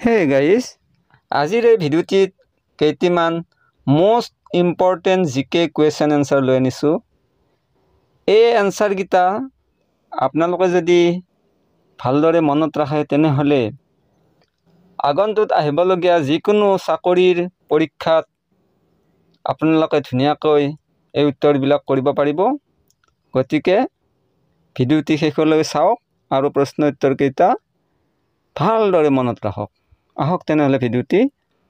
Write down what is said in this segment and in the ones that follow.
Hey guys, আজিৰ এই ভিডিঅ'টিত কেইটিমান মোষ্ট ইম্পৰ্টেণ্ট জিকে কুৱেশ্যন এনচাৰ লৈ আনিছোঁ। এই এনচাৰকেইটা আপোনালোকে যদি ভালদৰে মনত ৰাখে তেনেহ'লে আগন্তুক আহিবলগীয়া যিকোনো চাকৰিৰ পৰীক্ষাত আপোনালোকে ধুনীয়াকৈ এই উত্তৰবিলাক কৰিব পাৰিব। গতিকে ভিডিঅ'টি শেষলৈ চাওক আৰু প্ৰশ্ন উত্তৰকেইটা ভালদৰে মনত ৰাখক। আহক তেনেহ'লে ভিডিঅ'টি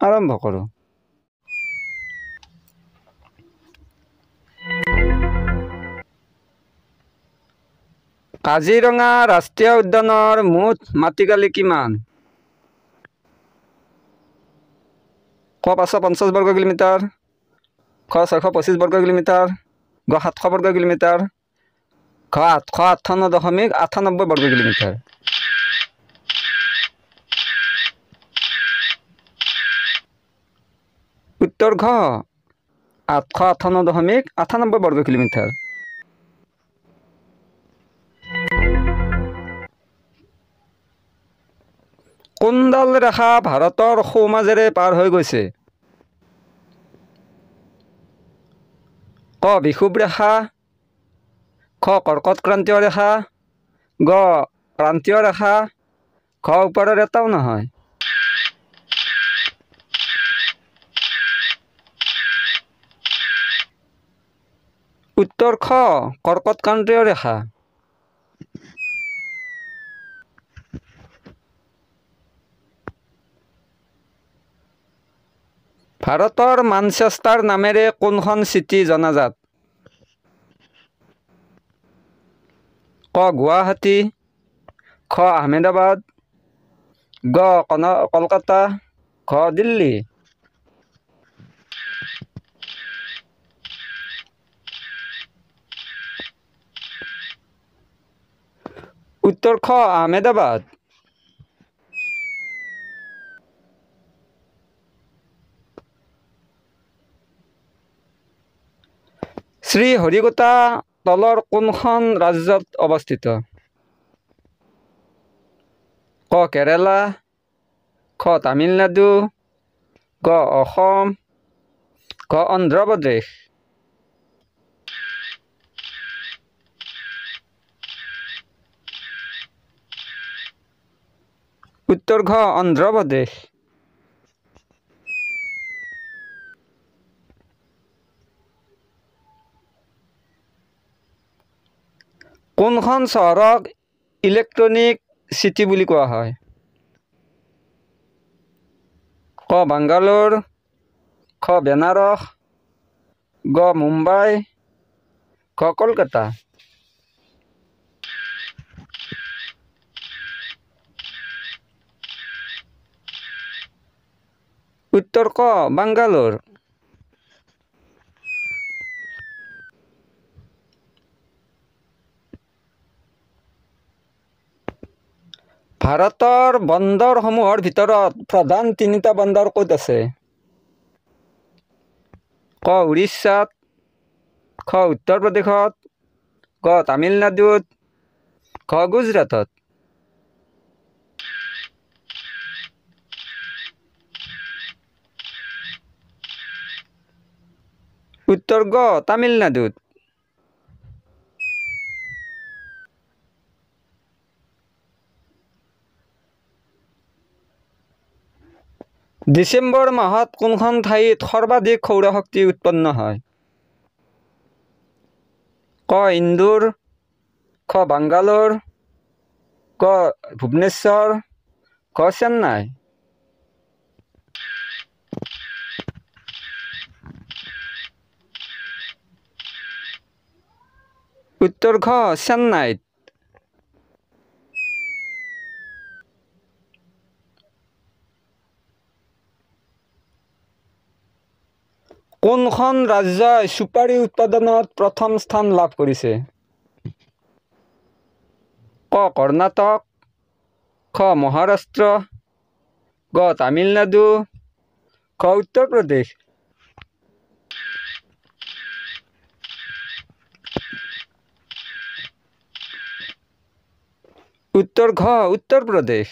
আৰম্ভ কৰোঁ। কাজিৰঙা ৰাষ্ট্ৰীয় উদ্যানৰ মুঠ মাটিকালি কিমান? ক 550 বৰ্গ কিলোমিটাৰ, খ 625 বৰ্গ কিলোমিটাৰ, গ 700 বৰ্গ কিলোমিটাৰ, ঘ 858.98 বৰ্গ কিলোমিটাৰ। উত্তৰ ঘ 858.98 বৰ্গ কিলোমিটাৰ। কোনডাল ৰেখা ভাৰতৰ সোঁমাজেৰে পাৰ হৈ গৈছে? ক বিষুৱ ৰেখা, খ কৰ্কট ক্ৰান্তীয় ৰেখা, গ ক্ৰান্তীয় ৰেখা, খ ওপৰৰ এটাও নহয়। উত্তৰ খ কৰ্কট ক্ৰান্তীয় ৰেখা। ভাৰতৰ মানচেষ্টাৰ নামেৰে কোনখন চিটি জনাজাত? ক গুৱাহাটী, খ আহমেদাবাদ, গ কলকাতা, ঘ দিল্লী। উত্তৰ খ আহমেদাবাদ। শ্ৰীহৰিকোটা তলৰ কোনখন ৰাজ্যত অৱস্থিত? ক কেৰালা, খ তামিলনাডু, গ অসম, গ অন্ধ্ৰপ্ৰদেশ। উত্তৰ ঘ অন্ধ্ৰপ্ৰদেশ। কোনখন চহৰক ইলেক্ট্ৰনিক চিটি বুলি কোৱা হয়? ক বাংগালোৰ, খ বেনাৰস, গ মুম্বাই, খ কলকাতা। উত্তৰ ক বাংগালোৰ। ভাৰতৰ বন্দৰসমূহৰ ভিতৰত প্ৰধান তিনিটা বন্দৰ ক'ত আছে? ক উৰিষ্যাত, খ উত্তৰ প্ৰদেশত, গ তামিলনাডুত, খ গুজৰাটত। উত্তৰ গ তামিলনাডুত। ডিচেম্বৰ মাহত কোনখন ঠাইত সৰ্বাধিক সৌৰশক্তি উৎপন্ন হয়? ক ইন্দোৰ, খ বাংগালোৰ, ক ভুৱনেশ্বৰ, খ চেন্নাই। উত্তৰ খ চেন্নাইত। কোনখন ৰাজ্যই চুপাৰী উৎপাদনত প্ৰথম স্থান লাভ কৰিছে? ক কৰ্ণাটক, খ মহাৰাষ্ট্ৰ, গ তামিলনাডু, খ উত্তৰ প্ৰদেশ। উত্তৰ ঘ উত্তৰ প্ৰদেশ।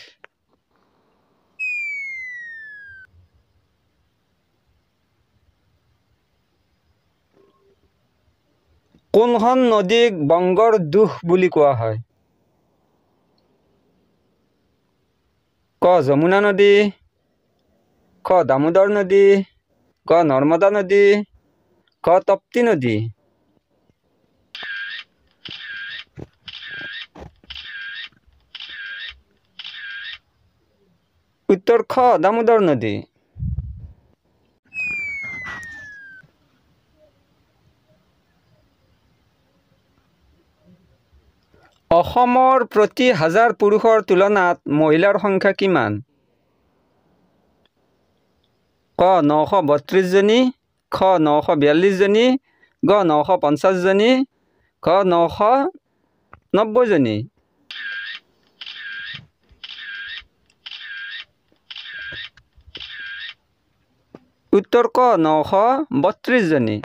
কোনখন নদীক বংগৰ দুখ বুলি কোৱা হয়? ক যমুনা নদী, খ দামোদৰ নদী, ক নৰ্মদা নদী, খ তপ্তি নদী। উত্তৰ খ দামোদৰ নদী। অসমৰ প্ৰতি 1000 পুৰুষৰ তুলনাত মহিলাৰ সংখ্যা কিমান? ক 932 জনী, খ 942 জনী, গ 950 জনী, খ 990 জনী। উত্তৰ ক 932 জনী।